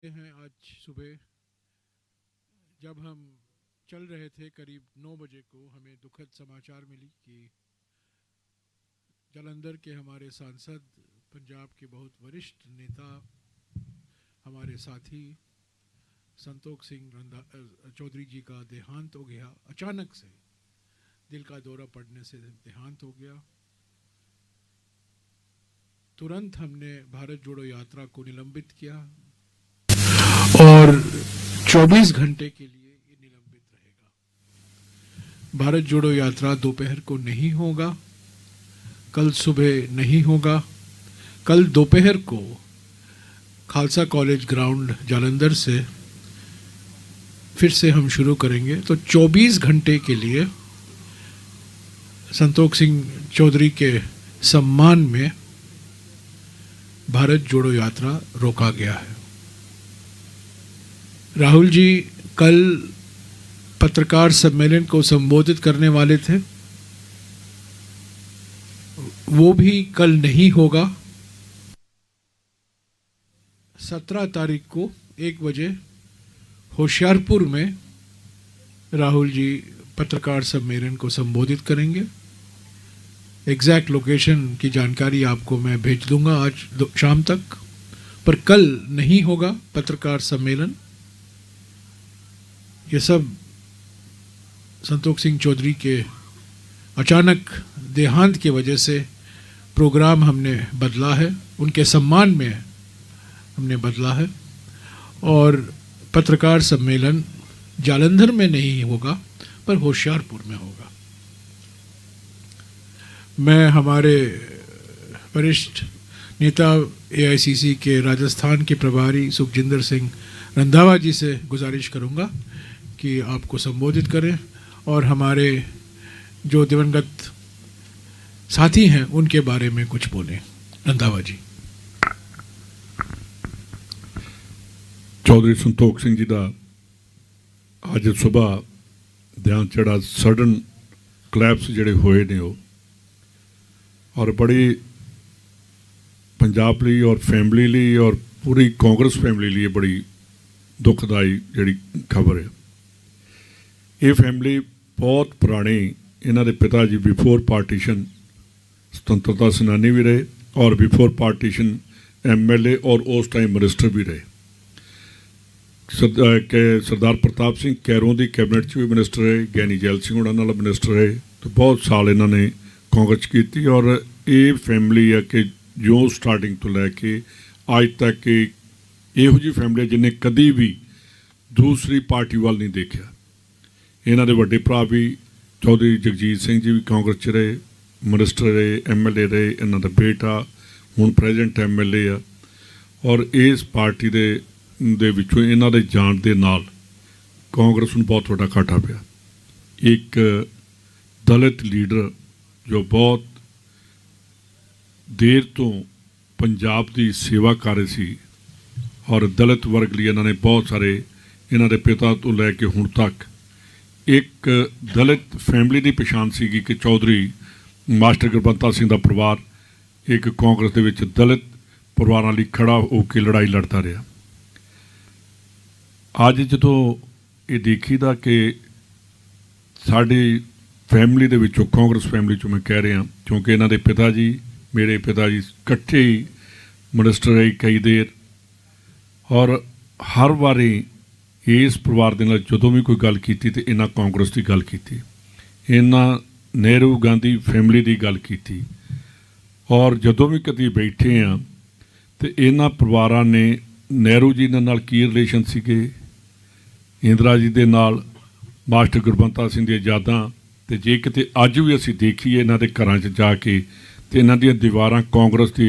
हैं आज सुबह जब हम चल रहे थे करीब 9 बजे को हमें दुखद समाचार मिली कि जालंधर के हमारे सांसद, पंजाब के बहुत वरिष्ठ नेता, हमारे साथी संतोख सिंह चौधरी जी का देहांत हो गया। अचानक से दिल का दौरा पड़ने से देहांत हो गया। तुरंत हमने भारत जोड़ो यात्रा को निलंबित किया और 24 घंटे के लिए ये निलंबित रहेगा। भारत जोड़ो यात्रा दोपहर को नहीं होगा, कल सुबह नहीं होगा, कल दोपहर को खालसा कॉलेज ग्राउंड जालंधर से फिर से हम शुरू करेंगे। तो 24 घंटे के लिए संतोख सिंह चौधरी के सम्मान में भारत जोड़ो यात्रा रोका गया है। राहुल जी कल पत्रकार सम्मेलन को संबोधित करने वाले थे, वो भी कल नहीं होगा। 17 तारीख को 1 बजे होशियारपुर में राहुल जी पत्रकार सम्मेलन को संबोधित करेंगे। एग्जैक्ट लोकेशन की जानकारी आपको मैं भेज दूंगा आज शाम तक, पर कल नहीं होगा पत्रकार सम्मेलन। ये सब संतोख सिंह चौधरी के अचानक देहांत की वजह से प्रोग्राम हमने बदला है, उनके सम्मान में हमने बदला है। और पत्रकार सम्मेलन जालंधर में नहीं होगा पर होशियारपुर में होगा। मैं हमारे वरिष्ठ नेता एआईसीसी के राजस्थान के प्रभारी सुखजिंदर सिंह रंधावा जी से गुजारिश करूंगा कि आपको संबोधित करें और हमारे जो दिवंगत साथी हैं उनके बारे में कुछ बोलें। रंधावा जी। चौधरी संतोख सिंह जी का आज सुबह ध्यान चढ़ा सडन कलैप्स जिहड़े होए ने और बड़ी पंजाब लिए और फैमिली लिए और पूरी कांग्रेस फैमिली लिए बड़ी दुखदाई जिहड़ी खबर है। ये फैमिली बहुत पुरानी, इन्हों के पिता जी बिफोर पार्टीशन स्वतंत्रता सेनानी भी रहे और बिफोर पार्टीशन MLA और उस टाइम मिनिस्टर भी रहे। सरदार प्रताप सिंह कैरों की कैबिनेट भी मिनिस्टर रहे, ज्ञानी जैल सिंह उन्होंने मिनिस्टर रहे। तो बहुत साल इन्होंने कांग्रेस की और ये फैमिली है कि जो स्टार्टिंग तो लैके अज तक यहो जी फैमिली है जिन्हें कभी भी दूसरी पार्टी वाल नहीं देखा। इन्हों के वड्डे भरा भी चौधरी जगजीत सिंह जी भी कांग्रेस च रहे, मिनिस्टर रहे, MLA रहे। इन्हों का बेटा हुण प्रेजेंट MLA आ और इस पार्टी दे विचों इन्हों के जाण दे नाल कांग्रेस नूं बहुत वड्डा घाटा पिया। एक दलित लीडर जो बहुत देर तो पंजाब की सेवा कर रहे सी और दलित वर्ग लिए इन्होंने बहुत सारे इन्हों के पिता तो लैके हुण तक एक दलित फैमिली की पछाण सी कि चौधरी मास्टर गुरबंता सिंह का परिवार एक कांग्रेस के विच दलित परिवारों लिए खड़ा होकर लड़ाई लड़ता रहा। अज जो ये देखीदा कि साड़ी फैमिली दे विचों कांग्रेस फैमिली चो मैं कह रहा क्योंकि इन्हों के पिता जी मेरे पिता जी इकट्ठे ही मिनिस्टर रहे कई देर और हर बारी इस परिवार के जो भी कोई गल की तो इन्हें कांग्रेस की गल की, इन्हें नेहरू गांधी फैमिली की गल की और जो भी कभी बैठे हाँ तो इन्होंने परिवारों ने नेहरू जी के नाल की रिलेशन सीगे, इंदिरा जी के नाल मास्टर गुरबंता सिंह दी यादां ते जे किते अज भी असीं देखीए इन्हां दे घरां 'च जाके ते इन्हां दीयां दीवारां कांग्रेस दी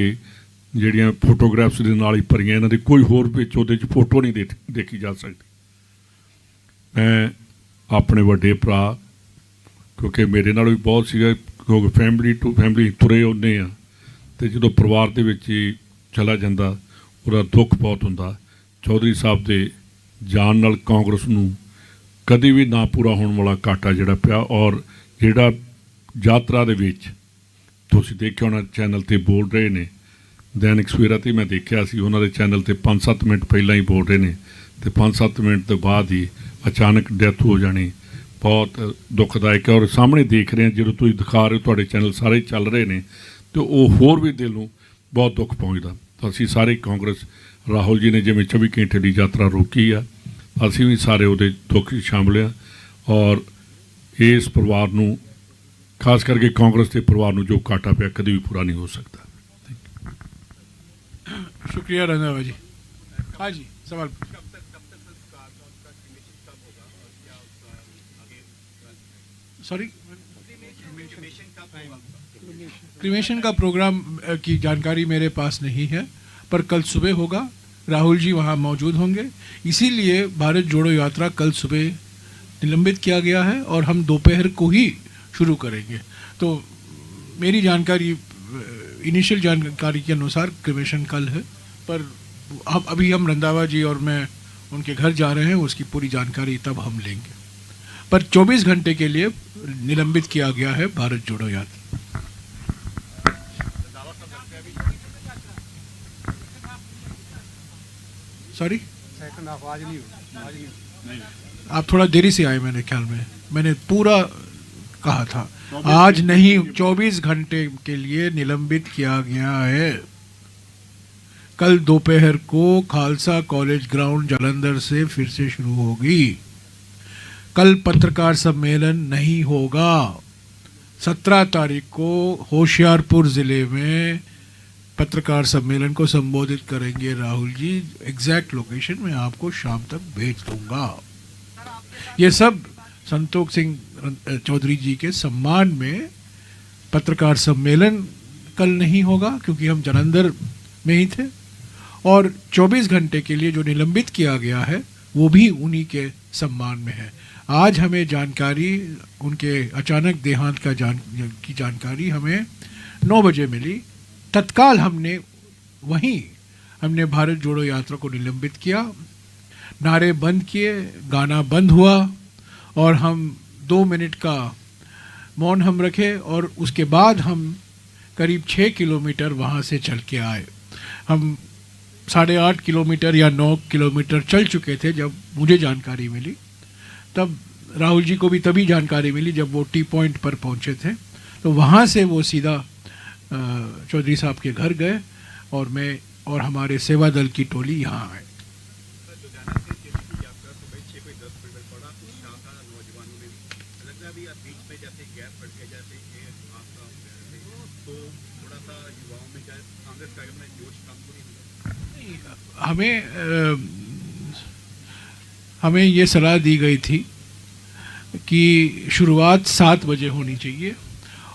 जिहड़ियां फोटोग्राफ्स दे नाल ही भरीआं, इन्हां दी कोई होर विच ओहदे च फोटो नहीं देखी जा सकती। मैं अपने वड्डे भरा क्योंकि मेरे नाल भी बहुत सीगा क्योंकि फैमिली टू फैमिली तुरे आउंदे आ ते जदों परिवार दे विच ही चला जांदा उहदा दुख बहुत हुंदा। चौधरी साहब दे जाण नाल कांग्रेस नूं कभी भी ना पूरा होने वाला घाटा जिहड़ा पिया और जिहड़ा यात्रा दे विच तुसीं देखिआ होना चैनल ते बोल रहे ने ਦੈਨਿਕ ਸਵੇਰਾ 'ਤੇ ਮੈਂ ਦੇਖਿਆ ਸੀ ਉਹਨਾਂ ਦੇ ਚੈਨਲ ਤੇ 5-7 ਮਿੰਟ ਪਹਿਲਾਂ ਹੀ ਬੋਲ ਰਹੇ ਨੇ ਤੇ 5-7 ਮਿੰਟ ਤੋਂ ਬਾਅਦ ਹੀ ਅਚਾਨਕ ਡੈਥ ਹੋ ਜਾਣੀ ਬਹੁਤ ਦੁਖਦਾਇਕ ਹੈ। ਔਰ ਸਾਹਮਣੇ ਦੇਖ ਰਹੇ ਹਾਂ ਜਦੋਂ ਤੁਸੀਂ ਦਿਖਾ ਰਹੇ ਹੋ ਤੁਹਾਡੇ ਚੈਨਲ ਸਾਰੇ ਚੱਲ ਰਹੇ ਨੇ ਤੇ ਉਹ ਹੋਰ ਵੀ ਦਿਲ ਨੂੰ ਬਹੁਤ ਦੁੱਖ ਪਹੁੰਚਦਾ। ਤਾਂ ਅਸੀਂ ਸਾਰੇ ਕਾਂਗਰਸ ਰਾਹੁਲ ਜੀ ਨੇ ਜਿਵੇਂ 24 ਘੰਟੇ ਦੀ ਯਾਤਰਾ ਰੋਕੀ ਆ ਅਸੀਂ ਵੀ ਸਾਰੇ ਉਹਦੇ ਦੁੱਖ 'ਚ ਸ਼ਾਮਲ ਆ ਔਰ ਇਸ ਪਰਿਵਾਰ ਨੂੰ ਖਾਸ ਕਰਕੇ ਕਾਂਗਰਸ ਦੇ ਪਰਿਵਾਰ ਨੂੰ ਜੋ ਘਾਟਾ ਪਿਆ ਕਦੇ ਵੀ ਪੂਰਾ ਨਹੀਂ ਹੋ ਸਕਦਾ। शुक्रिया रंधावा जी। हाँ जी, सवाल। सॉरी, क्रीमेशन का प्रोग्राम की जानकारी मेरे पास नहीं है, पर कल सुबह होगा। राहुल जी वहाँ मौजूद होंगे, इसीलिए भारत जोड़ो यात्रा कल सुबह निलंबित किया गया है और हम दोपहर को ही शुरू करेंगे। तो मेरी जानकारी इनिशियल जानकारी के अनुसार क्रिमेशन कल है, पर अभी हम रंधावा जी और मैं उनके घर जा रहे हैं, उसकी पूरी जानकारी तब हम लेंगे। पर 24 घंटे के लिए निलंबित किया गया है भारत जोड़ो यात्रा। सॉरी, आप थोड़ा देरी से आए, मेरे ख्याल में मैंने पूरा कहा था। आज नहीं, 24 घंटे के लिए निलंबित किया गया है। कल दोपहर को खालसा कॉलेज ग्राउंड जालंधर से फिर से शुरू होगी। कल पत्रकार सम्मेलन नहीं होगा। 17 तारीख को होशियारपुर जिले में पत्रकार सम्मेलन को संबोधित करेंगे राहुल जी। एग्जैक्ट लोकेशन मैं आपको शाम तक भेज दूंगा। ये सब संतोष सिंह चौधरी जी के सम्मान में पत्रकार सम्मेलन कल नहीं होगा क्योंकि हम जालंधर में ही थे, और 24 घंटे के लिए जो निलंबित किया गया है वो भी उन्हीं के सम्मान में है। आज हमें जानकारी उनके अचानक देहांत की जानकारी हमें 9 बजे मिली। तत्काल हमने भारत जोड़ो यात्रा को निलंबित किया, नारे बंद किए, गाना बंद हुआ और हम 2 मिनट का मौन हम रखे और उसके बाद हम करीब 6 किलोमीटर वहाँ से चल के आए। हम 8.5 किलोमीटर या 9 किलोमीटर चल चुके थे जब मुझे जानकारी मिली। तब राहुल जी को भी तभी जानकारी मिली जब वो टी पॉइंट पर पहुँचे थे। तो वहाँ से वो सीधा चौधरी साहब के घर गए और मैं और हमारे सेवा दल की टोली यहाँ आए। हमें ये सलाह दी गई थी कि शुरुआत 7 बजे होनी चाहिए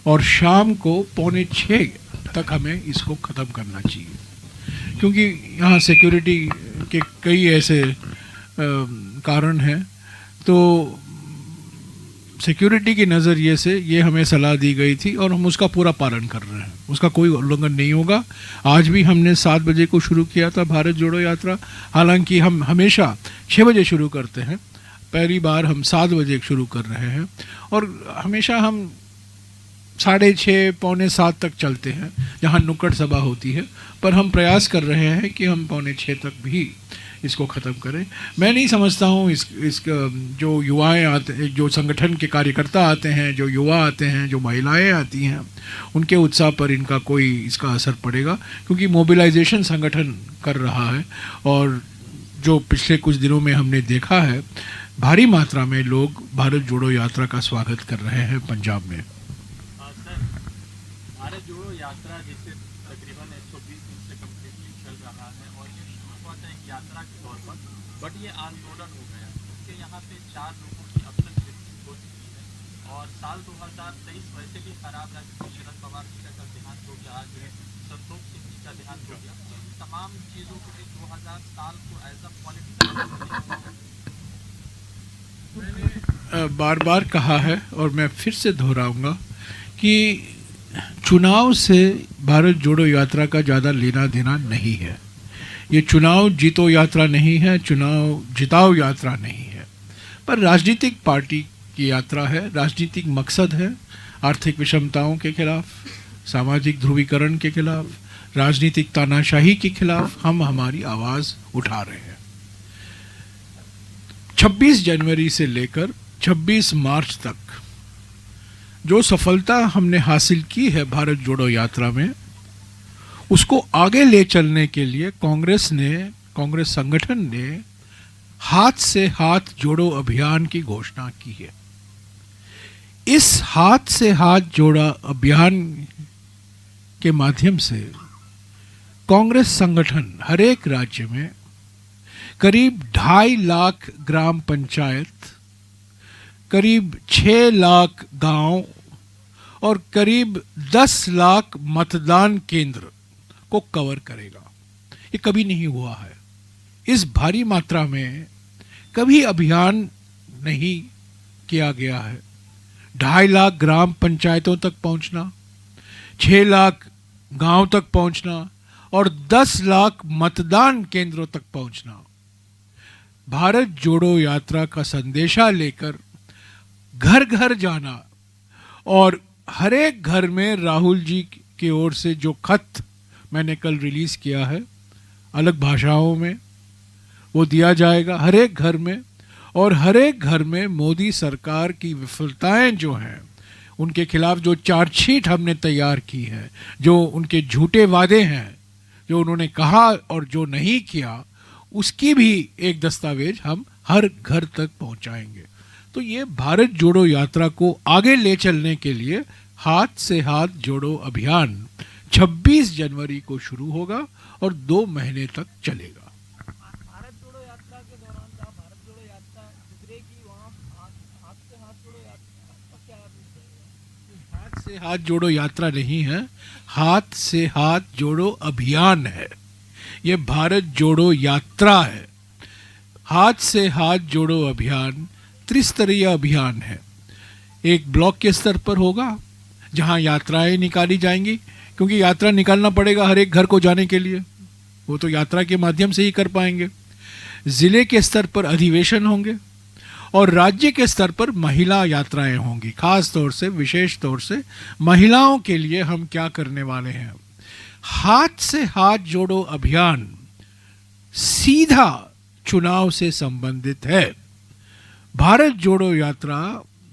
और शाम को 5:45 तक हमें इसको ख़त्म करना चाहिए, क्योंकि यहाँ सिक्योरिटी के कई ऐसे कारण हैं। तो सिक्योरिटी के नज़रिए से ये हमें सलाह दी गई थी और हम उसका पूरा पालन कर रहे हैं, उसका कोई उल्लंघन नहीं होगा। आज भी हमने 7 बजे को शुरू किया था भारत जोड़ो यात्रा, हालांकि हम हमेशा 6 बजे शुरू करते हैं, पहली बार हम 7 बजे शुरू कर रहे हैं और हमेशा हम 6:30 पौने 7 तक चलते हैं जहाँ नुक्कड़ सभा होती है, पर हम प्रयास कर रहे हैं कि हम 5:45 तक भी इसको ख़त्म करें। मैं नहीं समझता हूँ इस जो युवाएं आते, जो संगठन के कार्यकर्ता आते हैं, जो युवा आते हैं, जो महिलाएं आती हैं, उनके उत्साह पर इनका कोई इसका असर पड़ेगा, क्योंकि मोबिलाइजेशन संगठन कर रहा है और जो पिछले कुछ दिनों में हमने देखा है भारी मात्रा में लोग भारत जोड़ो यात्रा का स्वागत कर रहे हैं पंजाब में। भारत जोड़ो यात्रा जिसे तकरीबन 120 दिन से कम्प्लीटली चल रहा है और ये शुरू हुआ था एक यात्रा के तौर पर, बट ये आंदोलन हो गया क्योंकि यहाँ पे 4 लोगों की अब तक मृत्यु हो चुकी है और साल 2023 वैसे भी खराब रहा क्योंकि शरद पवार जी का कल देहांत हो गया, आज संतोष सिंह जी का देहांत हो गया। तो इन तमाम चीज़ों के लिए 2000 साल को एज अ पॉलिटिकल बार बार कहा है और मैं फिर से दोहराऊंगा कि चुनाव से भारत जोड़ो यात्रा का ज़्यादा लेना देना नहीं है। ये चुनाव जीतो यात्रा नहीं है, चुनाव जिताओ यात्रा नहीं है, पर राजनीतिक पार्टी की यात्रा है। राजनीतिक मकसद है आर्थिक विषमताओं के खिलाफ, सामाजिक ध्रुवीकरण के खिलाफ, राजनीतिक तानाशाही के खिलाफ हम हमारी आवाज उठा रहे हैं। 26 जनवरी से लेकर 26 मार्च तक जो सफलता हमने हासिल की है भारत जोड़ो यात्रा में, उसको आगे ले चलने के लिए कांग्रेस संगठन ने हाथ से हाथ जोड़ो अभियान की घोषणा की है। इस हाथ से हाथ जोड़ा अभियान के माध्यम से कांग्रेस संगठन हर एक राज्य में करीब 2.5 लाख ग्राम पंचायत, करीब 6 लाख गांव और करीब 10 लाख मतदान केंद्र को कवर करेगा। ये कभी नहीं हुआ है। इस भारी मात्रा में कभी अभियान नहीं किया गया है। 2.5 लाख ग्राम पंचायतों तक पहुंचना, 6 लाख गांव तक पहुंचना और 10 लाख मतदान केंद्रों तक पहुंचना। भारत जोड़ो यात्रा का संदेशा लेकर घर घर जाना और हर एक घर में राहुल जी की ओर से जो खत मैंने कल रिलीज किया है अलग भाषाओं में, वो दिया जाएगा हर एक घर में। और हर एक घर में मोदी सरकार की विफलताएं जो हैं, उनके खिलाफ जो चार्जशीट हमने तैयार की है, जो उनके झूठे वादे हैं, जो उन्होंने कहा और जो नहीं किया, उसकी भी एक दस्तावेज हम हर घर तक पहुंचाएंगे। तो ये भारत जोड़ो यात्रा को आगे ले चलने के लिए हाथ से हाथ जोड़ो अभियान 26 जनवरी को शुरू होगा और 2 महीने तक चलेगा। भारत जोड़ो यात्रा के दौरान जहाँ भारत जोड़ो यात्रा गुजरेगी, वहाँ हाथ से हाथ जोड़ो यात्रा का क्या रहेगा? हाथ से हाथ जोड़ो यात्रा नहीं है, हाथ से हाथ जोड़ो अभियान है। ये भारत जोड़ो यात्रा है। हाथ से हाथ जोड़ो अभियान त्रिस्तरीय अभियान है। एक ब्लॉक के स्तर पर होगा जहां यात्राएं निकाली जाएंगी, क्योंकि यात्रा निकालना पड़ेगा हर एक घर को जाने के लिए, वो तो यात्रा के माध्यम से ही कर पाएंगे। जिले के स्तर पर अधिवेशन होंगे और राज्य के स्तर पर महिला यात्राएं होंगी। खास तौर से, विशेष तौर से महिलाओं के लिए हम क्या करने वाले हैं। हाथ से हाथ जोड़ो अभियान सीधा चुनाव से संबंधित है। भारत जोड़ो यात्रा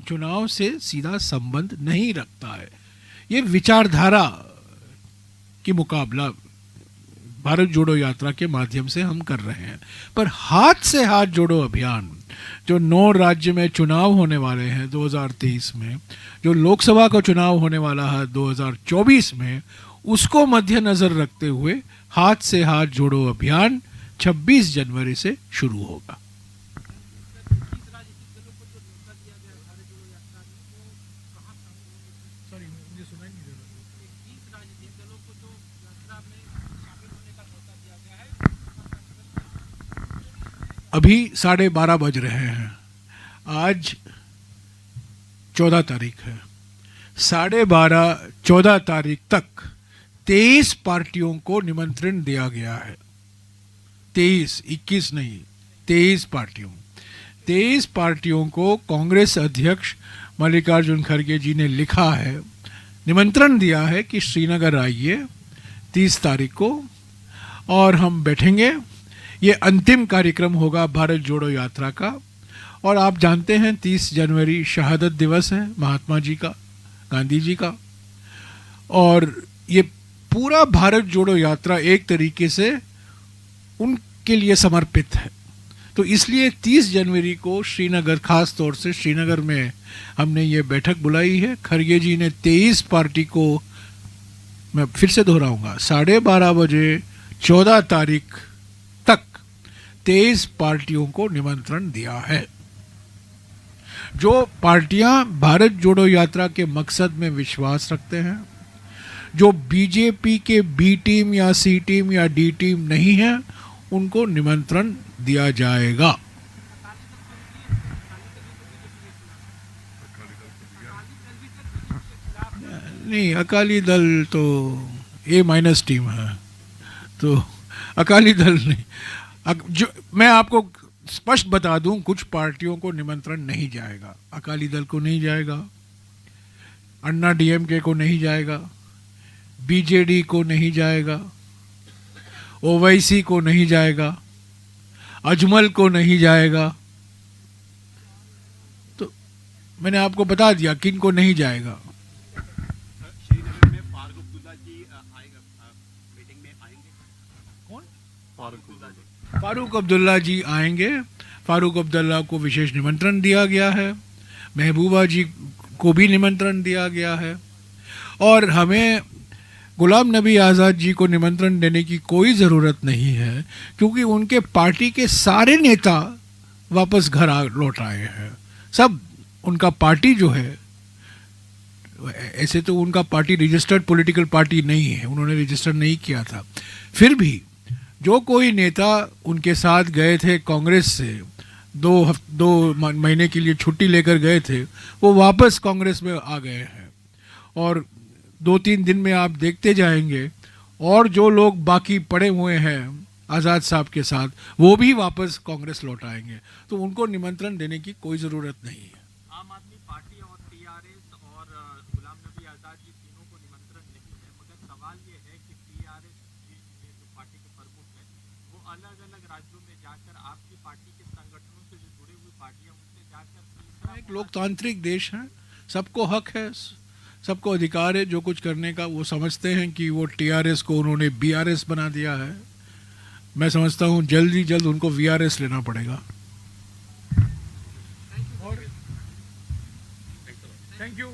चुनाव से सीधा संबंध नहीं रखता है। ये विचारधारा की मुकाबला भारत जोड़ो यात्रा के माध्यम से हम कर रहे हैं। पर हाथ से हाथ जोड़ो अभियान जो 9 राज्य में चुनाव होने वाले हैं 2023 में, जो लोकसभा का चुनाव होने वाला है 2024 में, उसको मद्देनजर रखते हुए हाथ से हाथ जोड़ो अभियान 26 जनवरी से शुरू होगा। अभी 12:30 बज रहे हैं। आज 14 तारीख है। 12:30 14 तारीख तक 23 पार्टियों को निमंत्रण दिया गया है। 23, 21 नहीं, 23 पार्टियों। 23 पार्टियों को कांग्रेस अध्यक्ष मल्लिकार्जुन खड़गे जी ने लिखा है, निमंत्रण दिया है कि श्रीनगर आइए 30 तारीख को और हम बैठेंगे। ये अंतिम कार्यक्रम होगा भारत जोड़ो यात्रा का। और आप जानते हैं 30 जनवरी शहादत दिवस है महात्मा जी का, गांधी जी का। और ये पूरा भारत जोड़ो यात्रा एक तरीके से उनके लिए समर्पित है। तो इसलिए 30 जनवरी को श्रीनगर, खास तौर से श्रीनगर में हमने ये बैठक बुलाई है। खड़गे जी ने 23 पार्टी को, मैं फिर से दोहराऊंगा, 12:30 बजे 14 तारीख तक 23 पार्टियों को निमंत्रण दिया है। जो पार्टियां भारत जोड़ो यात्रा के मकसद में विश्वास रखते हैं, जो बीजेपी के बी टीम या सी टीम या डी टीम नहीं है, उनको निमंत्रण दिया जाएगा। नहीं, अकाली दल तो A- टीम है, तो अकाली दल नहीं। जो मैं आपको स्पष्ट बता दूं, कुछ पार्टियों को निमंत्रण नहीं जाएगा। अकाली दल को नहीं जाएगा, अन्ना DMK को नहीं जाएगा, बीजेडी को नहीं जाएगा, ओवैसी को नहीं जाएगा, अजमल को नहीं जाएगा। तो मैंने आपको बता दिया किन को नहीं जाएगा। श्रीनगर में फारूक अब्दुल्ला जी आएगा, मीटिंग में आएंगे। कौन? फारूक अब्दुल्ला जी। फारूक अब्दुल्ला जी आएंगे। फारूक अब्दुल्ला को विशेष निमंत्रण दिया गया है, महबूबा जी को भी निमंत्रण दिया गया है, और हमें गुलाम नबी आज़ाद जी को निमंत्रण देने की कोई ज़रूरत नहीं है, क्योंकि उनके पार्टी के सारे नेता वापस घर लौट आए हैं। सब उनका पार्टी जो है, ऐसे तो उनका पार्टी रजिस्टर्ड पॉलिटिकल पार्टी नहीं है, उन्होंने रजिस्टर नहीं किया था, फिर भी जो कोई नेता उनके साथ गए थे कांग्रेस से, दो महीने के लिए छुट्टी लेकर गए थे, वो वापस कांग्रेस में आ गए हैं। और 2-3 दिन में आप देखते जाएंगे, और जो लोग बाकी पड़े हुए हैं आज़ाद साहब के साथ, वो भी वापस कांग्रेस लौट आएंगे। तो उनको निमंत्रण देने की कोई ज़रूरत नहीं है। आम आदमी पार्टी और टीआरएस और गुलाम नबी आज़ाद जी तीनों को निमंत्रण नहीं है, मगर सवाल ये है कि टीआरएस जी जो पार्टी के प्रमुख हैं, वो अलग अलग राज्यों में जाकर आपकी पार्टी के संगठनों से जो जुड़ी हुई पार्टियां उनसे जाकर एक लोकतांत्रिक देश है, सबको हक है, सबको अधिकार है जो कुछ करने का। वो समझते हैं कि वो टीआरएस को उन्होंने बीआरएस बना दिया है। मैं समझता हूँ जल्द ही जल्द उनको वीआरएस लेना पड़ेगा। Thank you.